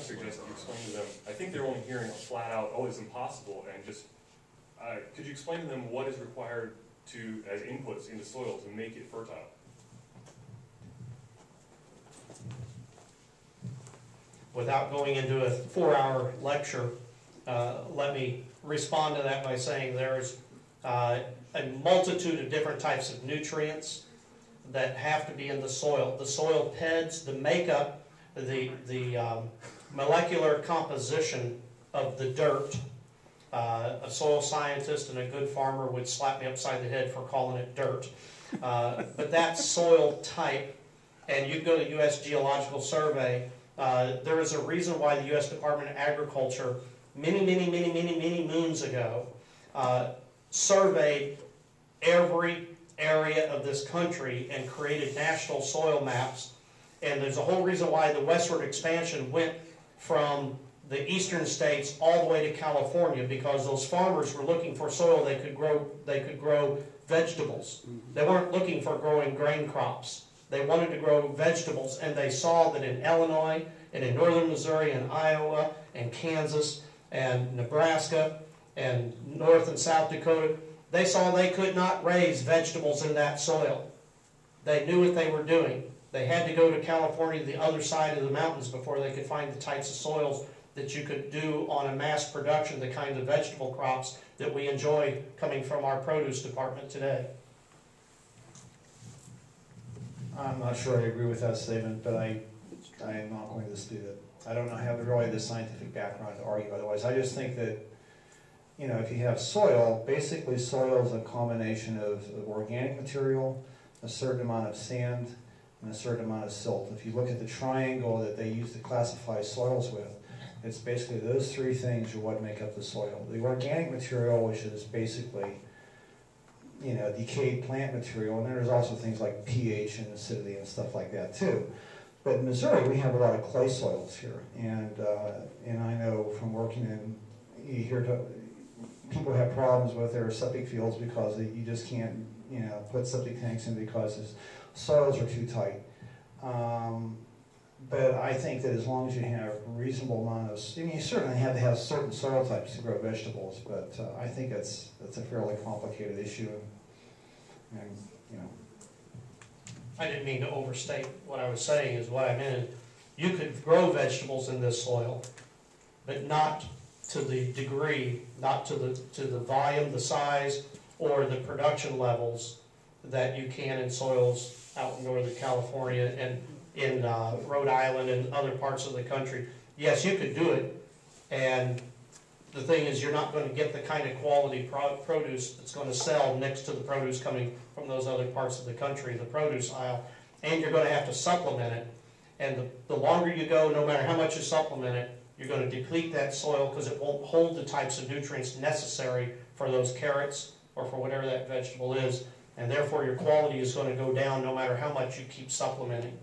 suggest that you explain to them, I think they're only hearing a flat out, oh, it's impossible, and just, could you explain to them what is required to, as inputs into soil to make it fertile? Without going into a 4-hour lecture, let me respond to that by saying there's a multitude of different types of nutrients that have to be in the soil. The soil PEDs, the makeup, the molecular composition of the dirt. A soil scientist and a good farmer would slap me upside the head for calling it dirt. But that soil type, and you go to U.S. Geological Survey, there is a reason why the U.S. Department of Agriculture many moons ago surveyed every area of this country and created national soil maps. And there's a whole reason why the westward expansion went from the eastern states all the way to California, because those farmers were looking for soil they could grow vegetables. They weren't looking for growing grain crops. They wanted to grow vegetables, and they saw that in Illinois and in northern Missouri and Iowa and Kansas and Nebraska and North and South Dakota, they saw they could not raise vegetables in that soil. They knew what they were doing. They had to go to California, the other side of the mountains, before they could find the types of soils that you could do on a mass production, the kind of vegetable crops that we enjoy coming from our produce department today. I'm not sure I agree with that statement, but I am not going to dispute it. I don't have really the scientific background to argue otherwise. I just think that, you know, if you have soil, basically soil is a combination of organic material, a certain amount of sand, and a certain amount of silt. If you look at the triangle that they use to classify soils with, it's basically those three things are what make up the soil. The organic material, which is basically, you know, decayed plant material, and then there's also things like pH and acidity and stuff like that too. But in Missouri, we have a lot of clay soils here, and I know from working in, you hear people have problems with their septic fields because you just can't, you know, put septic tanks in because the soils are too tight. But I think that as long as you have a reasonable amount of, I mean, you certainly have to have certain soil types to grow vegetables, but I think that's a fairly complicated issue, and you know. I didn't mean to overstate what I was saying. Is what I meant. You could grow vegetables in this soil, but not to the degree, not to the volume, the size, or the production levels that you can in soils out in Northern California and in Rhode Island and other parts of the country. Yes, you could do it, and the thing is you're not going to get the kind of quality produce that's going to sell next to the produce coming from those other parts of the country, the produce aisle, and you're going to have to supplement it. And the longer you go, no matter how much you supplement it, you're going to deplete that soil because it won't hold the types of nutrients necessary for those carrots or for whatever that vegetable is, and therefore your quality is going to go down no matter how much you keep supplementing.